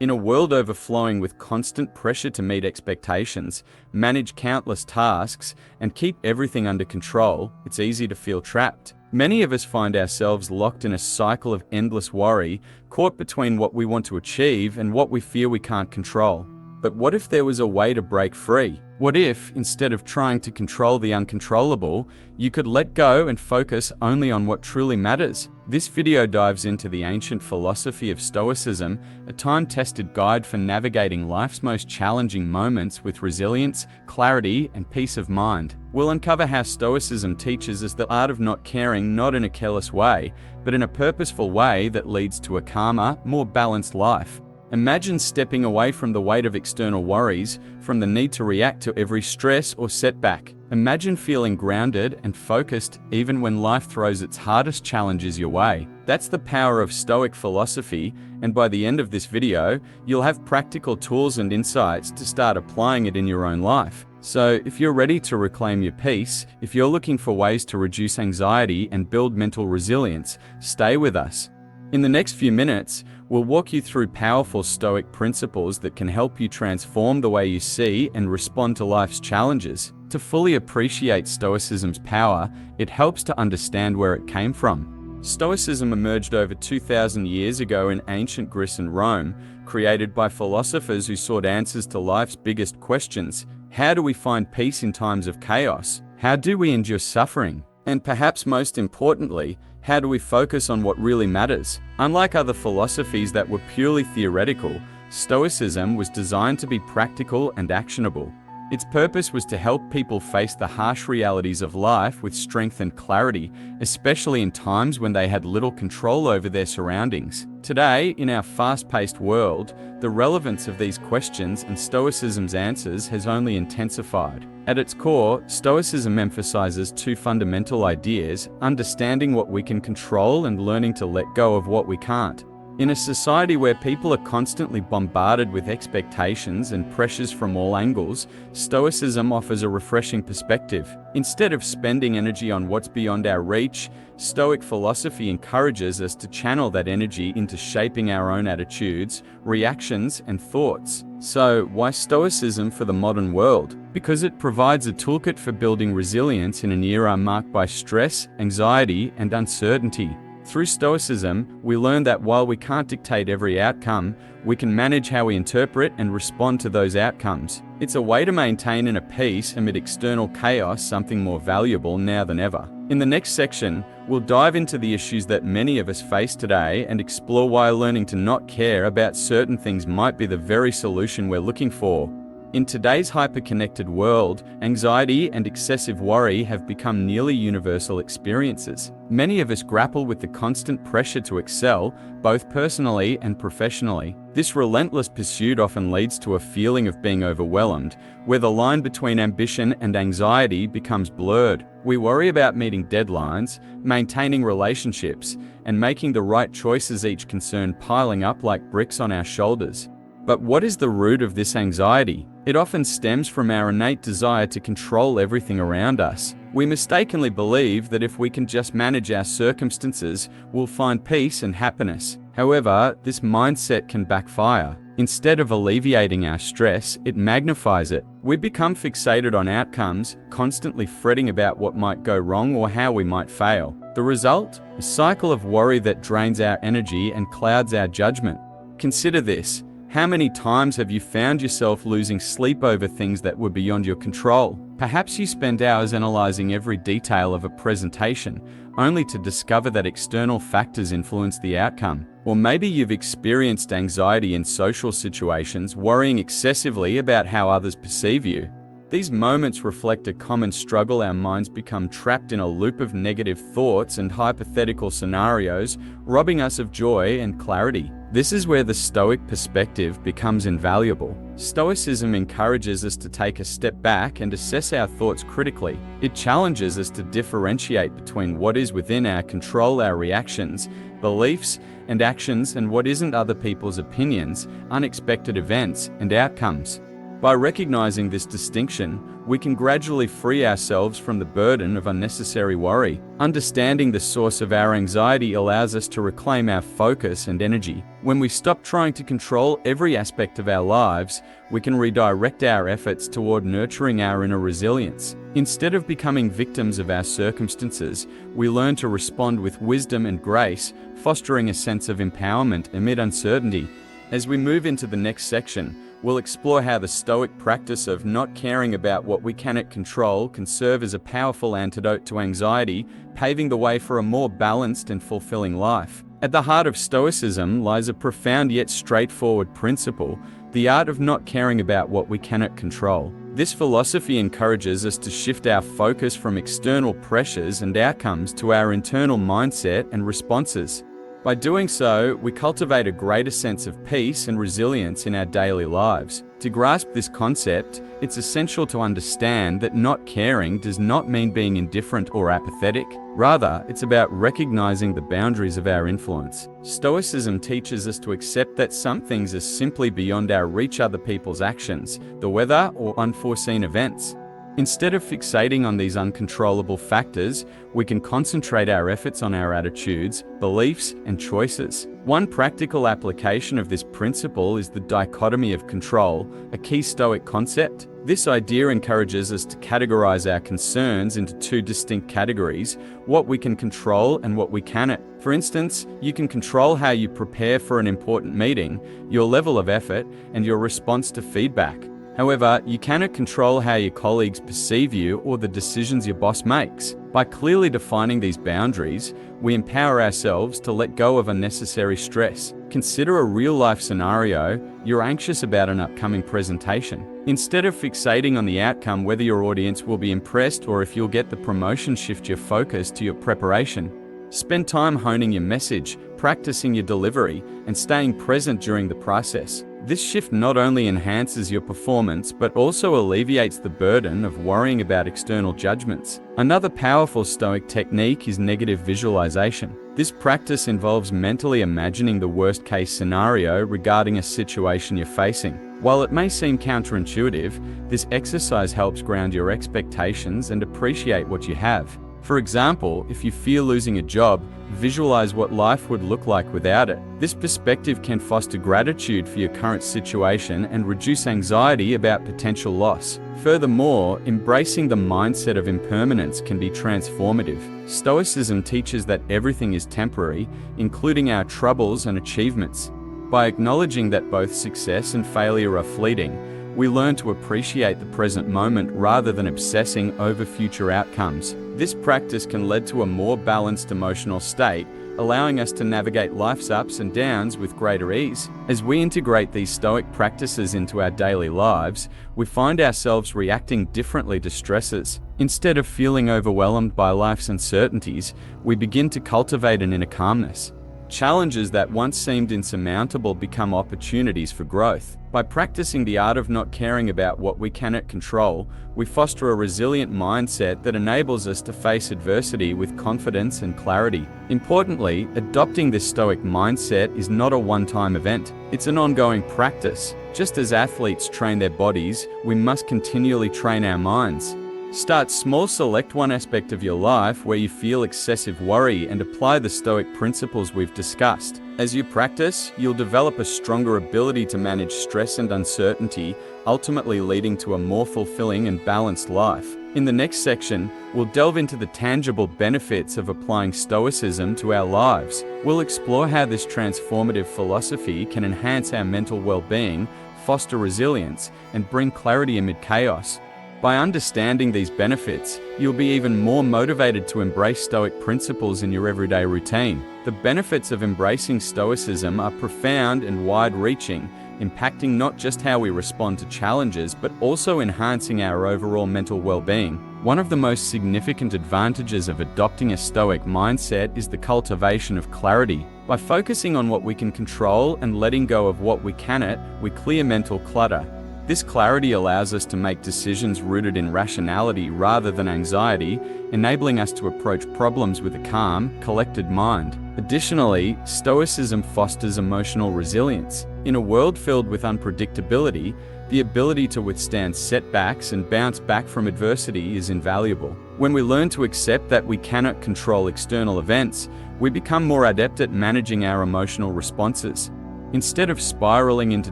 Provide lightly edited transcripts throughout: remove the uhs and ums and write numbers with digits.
In a world overflowing with constant pressure to meet expectations, manage countless tasks, and keep everything under control, it's easy to feel trapped. Many of us find ourselves locked in a cycle of endless worry, caught between what we want to achieve and what we fear we can't control. But what if there was a way to break free? What if, instead of trying to control the uncontrollable, you could let go and focus only on what truly matters? This video dives into the ancient philosophy of Stoicism, a time-tested guide for navigating life's most challenging moments with resilience, clarity, and peace of mind. We'll uncover how Stoicism teaches us the art of not caring, not in a careless way, but in a purposeful way that leads to a calmer, more balanced life. Imagine stepping away from the weight of external worries, from the need to react to every stress or setback. Imagine feeling grounded and focused even when life throws its hardest challenges your way. That's the power of Stoic philosophy, and by the end of this video, you'll have practical tools and insights to start applying it in your own life. So, if you're ready to reclaim your peace, if you're looking for ways to reduce anxiety and build mental resilience, stay with us. In the next few minutes, we'll walk you through powerful Stoic principles that can help you transform the way you see and respond to life's challenges. To fully appreciate Stoicism's power, it helps to understand where it came from. Stoicism emerged over 2,000 years ago in ancient Greece and Rome, created by philosophers who sought answers to life's biggest questions. How do we find peace in times of chaos? How do we endure suffering? And perhaps most importantly, how do we focus on what really matters? Unlike other philosophies that were purely theoretical, Stoicism was designed to be practical and actionable. Its purpose was to help people face the harsh realities of life with strength and clarity, especially in times when they had little control over their surroundings. Today, in our fast-paced world, the relevance of these questions and Stoicism's answers has only intensified. At its core, Stoicism emphasizes two fundamental ideas: understanding what we can control and learning to let go of what we can't. In a society where people are constantly bombarded with expectations and pressures from all angles, Stoicism offers a refreshing perspective. Instead of spending energy on what's beyond our reach, Stoic philosophy encourages us to channel that energy into shaping our own attitudes, reactions, and thoughts. So, why Stoicism for the modern world? Because it provides a toolkit for building resilience in an era marked by stress, anxiety, and uncertainty. Through Stoicism, we learn that while we can't dictate every outcome, we can manage how we interpret and respond to those outcomes. It's a way to maintain inner peace amid external chaos, something more valuable now than ever. In the next section, we'll dive into the issues that many of us face today and explore why learning to not care about certain things might be the very solution we're looking for. In today's hyper-connected world, anxiety and excessive worry have become nearly universal experiences. Many of us grapple with the constant pressure to excel, both personally and professionally. This relentless pursuit often leads to a feeling of being overwhelmed, where the line between ambition and anxiety becomes blurred. We worry about meeting deadlines, maintaining relationships, and making the right choices, each concern piling up like bricks on our shoulders. But what is the root of this anxiety? It often stems from our innate desire to control everything around us. We mistakenly believe that if we can just manage our circumstances, we'll find peace and happiness. However, this mindset can backfire. Instead of alleviating our stress, it magnifies it. We become fixated on outcomes, constantly fretting about what might go wrong or how we might fail. The result? A cycle of worry that drains our energy and clouds our judgment. Consider this. How many times have you found yourself losing sleep over things that were beyond your control? Perhaps you spend hours analyzing every detail of a presentation, only to discover that external factors influence the outcome. Or maybe you've experienced anxiety in social situations, worrying excessively about how others perceive you. These moments reflect a common struggle. Our minds become trapped in a loop of negative thoughts and hypothetical scenarios, robbing us of joy and clarity. This is where the Stoic perspective becomes invaluable. Stoicism encourages us to take a step back and assess our thoughts critically. It challenges us to differentiate between what is within our control, our reactions, beliefs, and actions, and what isn't, other people's opinions, unexpected events, and outcomes. By recognizing this distinction, we can gradually free ourselves from the burden of unnecessary worry. Understanding the source of our anxiety allows us to reclaim our focus and energy. When we stop trying to control every aspect of our lives, we can redirect our efforts toward nurturing our inner resilience. Instead of becoming victims of our circumstances, we learn to respond with wisdom and grace, fostering a sense of empowerment amid uncertainty. As we move into the next section, we'll explore how the Stoic practice of not caring about what we cannot control can serve as a powerful antidote to anxiety, paving the way for a more balanced and fulfilling life. At the heart of Stoicism lies a profound yet straightforward principle: the art of not caring about what we cannot control. This philosophy encourages us to shift our focus from external pressures and outcomes to our internal mindset and responses. By doing so, we cultivate a greater sense of peace and resilience in our daily lives. To grasp this concept, it's essential to understand that not caring does not mean being indifferent or apathetic. Rather, it's about recognizing the boundaries of our influence. Stoicism teaches us to accept that some things are simply beyond our reach: other people's actions, the weather, or unforeseen events. Instead of fixating on these uncontrollable factors, we can concentrate our efforts on our attitudes, beliefs, and choices. One practical application of this principle is the dichotomy of control, a key Stoic concept. This idea encourages us to categorize our concerns into two distinct categories: what we can control and what we cannot. For instance, you can control how you prepare for an important meeting, your level of effort, and your response to feedback. However, you cannot control how your colleagues perceive you or the decisions your boss makes. By clearly defining these boundaries, we empower ourselves to let go of unnecessary stress. Consider a real-life scenario: you're anxious about an upcoming presentation. Instead of fixating on the outcome, whether your audience will be impressed or if you'll get the promotion, shift your focus to your preparation. Spend time honing your message, practicing your delivery, and staying present during the process. This shift not only enhances your performance but also alleviates the burden of worrying about external judgments. Another powerful Stoic technique is negative visualization. This practice involves mentally imagining the worst-case scenario regarding a situation you're facing. While it may seem counterintuitive, this exercise helps ground your expectations and appreciate what you have. For example, if you fear losing a job, visualize what life would look like without it. This perspective can foster gratitude for your current situation and reduce anxiety about potential loss. Furthermore, embracing the mindset of impermanence can be transformative. Stoicism teaches that everything is temporary, including our troubles and achievements. By acknowledging that both success and failure are fleeting, we learn to appreciate the present moment rather than obsessing over future outcomes. This practice can lead to a more balanced emotional state, allowing us to navigate life's ups and downs with greater ease. As we integrate these Stoic practices into our daily lives, we find ourselves reacting differently to stresses. Instead of feeling overwhelmed by life's uncertainties, we begin to cultivate an inner calmness. Challenges that once seemed insurmountable become opportunities for growth. By practicing the art of not caring about what we cannot control, we foster a resilient mindset that enables us to face adversity with confidence and clarity. Importantly, adopting this Stoic mindset is not a one-time event. It's an ongoing practice. Just as athletes train their bodies, we must continually train our minds. Start small, select one aspect of your life where you feel excessive worry and apply the Stoic principles we've discussed. As you practice, you'll develop a stronger ability to manage stress and uncertainty, ultimately leading to a more fulfilling and balanced life. In the next section, we'll delve into the tangible benefits of applying Stoicism to our lives. We'll explore how this transformative philosophy can enhance our mental well-being, foster resilience, and bring clarity amid chaos. By understanding these benefits, you'll be even more motivated to embrace Stoic principles in your everyday routine. The benefits of embracing Stoicism are profound and wide-reaching, impacting not just how we respond to challenges, but also enhancing our overall mental well-being. One of the most significant advantages of adopting a Stoic mindset is the cultivation of clarity. By focusing on what we can control and letting go of what we cannot, we clear mental clutter. This clarity allows us to make decisions rooted in rationality rather than anxiety, enabling us to approach problems with a calm, collected mind. Additionally, Stoicism fosters emotional resilience. In a world filled with unpredictability, the ability to withstand setbacks and bounce back from adversity is invaluable. When we learn to accept that we cannot control external events, we become more adept at managing our emotional responses. Instead of spiraling into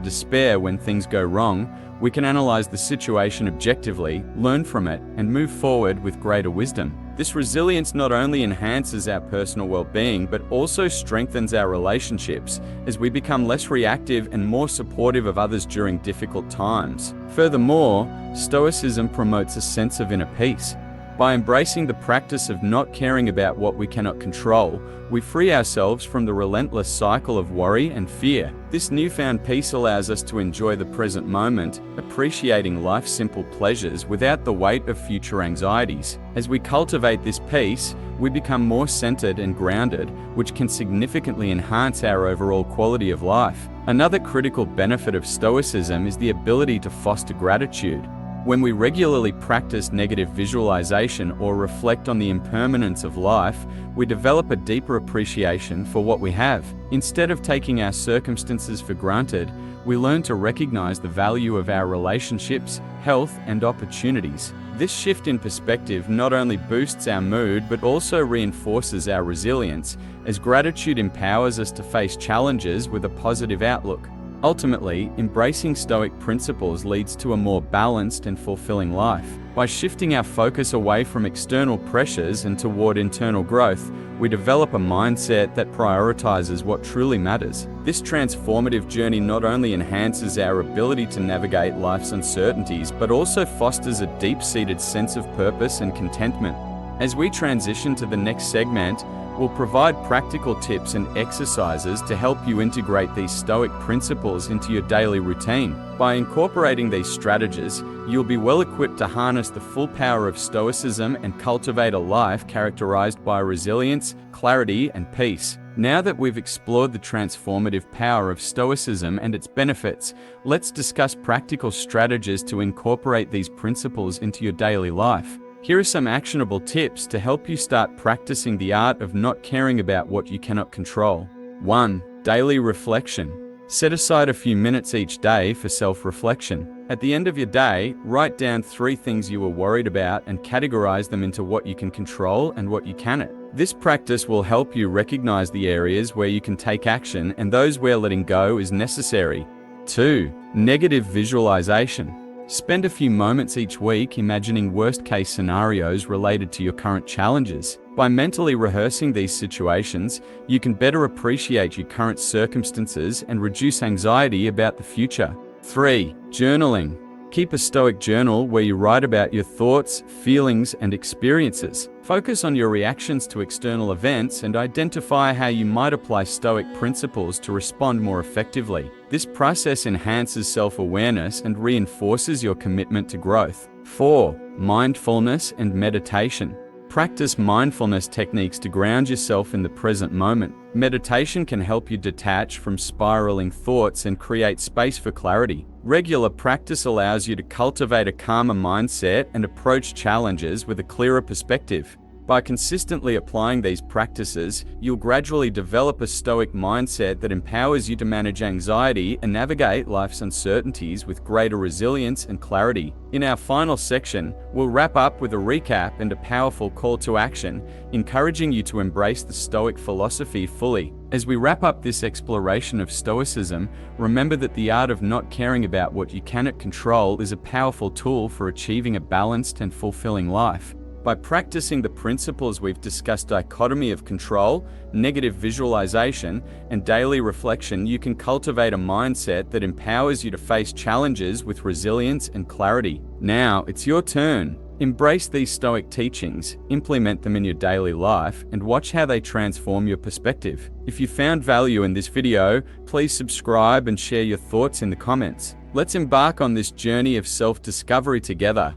despair when things go wrong, we can analyze the situation objectively, learn from it, and move forward with greater wisdom. This resilience not only enhances our personal well-being, but also strengthens our relationships as we become less reactive and more supportive of others during difficult times. Furthermore, Stoicism promotes a sense of inner peace. By embracing the practice of not caring about what we cannot control, we free ourselves from the relentless cycle of worry and fear. This newfound peace allows us to enjoy the present moment, appreciating life's simple pleasures without the weight of future anxieties. As we cultivate this peace, we become more centered and grounded, which can significantly enhance our overall quality of life. Another critical benefit of Stoicism is the ability to foster gratitude. When we regularly practice negative visualization or reflect on the impermanence of life, we develop a deeper appreciation for what we have. Instead of taking our circumstances for granted, we learn to recognize the value of our relationships, health, and opportunities. This shift in perspective not only boosts our mood but also reinforces our resilience, as gratitude empowers us to face challenges with a positive outlook. Ultimately, embracing Stoic principles leads to a more balanced and fulfilling life. By shifting our focus away from external pressures and toward internal growth, we develop a mindset that prioritizes what truly matters. This transformative journey not only enhances our ability to navigate life's uncertainties, but also fosters a deep-seated sense of purpose and contentment. As we transition to the next segment, we'll provide practical tips and exercises to help you integrate these Stoic principles into your daily routine. By incorporating these strategies, you'll be well equipped to harness the full power of Stoicism and cultivate a life characterized by resilience, clarity, and peace. Now that we've explored the transformative power of Stoicism and its benefits, let's discuss practical strategies to incorporate these principles into your daily life. Here are some actionable tips to help you start practicing the art of not caring about what you cannot control. 1. Daily reflection. Set aside a few minutes each day for self-reflection. At the end of your day, write down 3 things you were worried about and categorize them into what you can control and what you cannot. This practice will help you recognize the areas where you can take action and those where letting go is necessary. 2. Negative visualization. Spend a few moments each week imagining worst-case scenarios related to your current challenges. By mentally rehearsing these situations, you can better appreciate your current circumstances and reduce anxiety about the future. 3. Journaling. Keep a Stoic journal where you write about your thoughts, feelings, and experiences. Focus on your reactions to external events and identify how you might apply Stoic principles to respond more effectively. This process enhances self-awareness and reinforces your commitment to growth. 4. Mindfulness and meditation. Practice mindfulness techniques to ground yourself in the present moment. Meditation can help you detach from spiraling thoughts and create space for clarity. Regular practice allows you to cultivate a calmer mindset and approach challenges with a clearer perspective. By consistently applying these practices, you'll gradually develop a Stoic mindset that empowers you to manage anxiety and navigate life's uncertainties with greater resilience and clarity. In our final section, we'll wrap up with a recap and a powerful call to action, encouraging you to embrace the Stoic philosophy fully. As we wrap up this exploration of Stoicism, remember that the art of not caring about what you cannot control is a powerful tool for achieving a balanced and fulfilling life. By practicing the principles we've discussed, dichotomy of control, negative visualization, and daily reflection, you can cultivate a mindset that empowers you to face challenges with resilience and clarity. Now, it's your turn. Embrace these Stoic teachings, implement them in your daily life, and watch how they transform your perspective. If you found value in this video, please subscribe and share your thoughts in the comments. Let's embark on this journey of self-discovery together.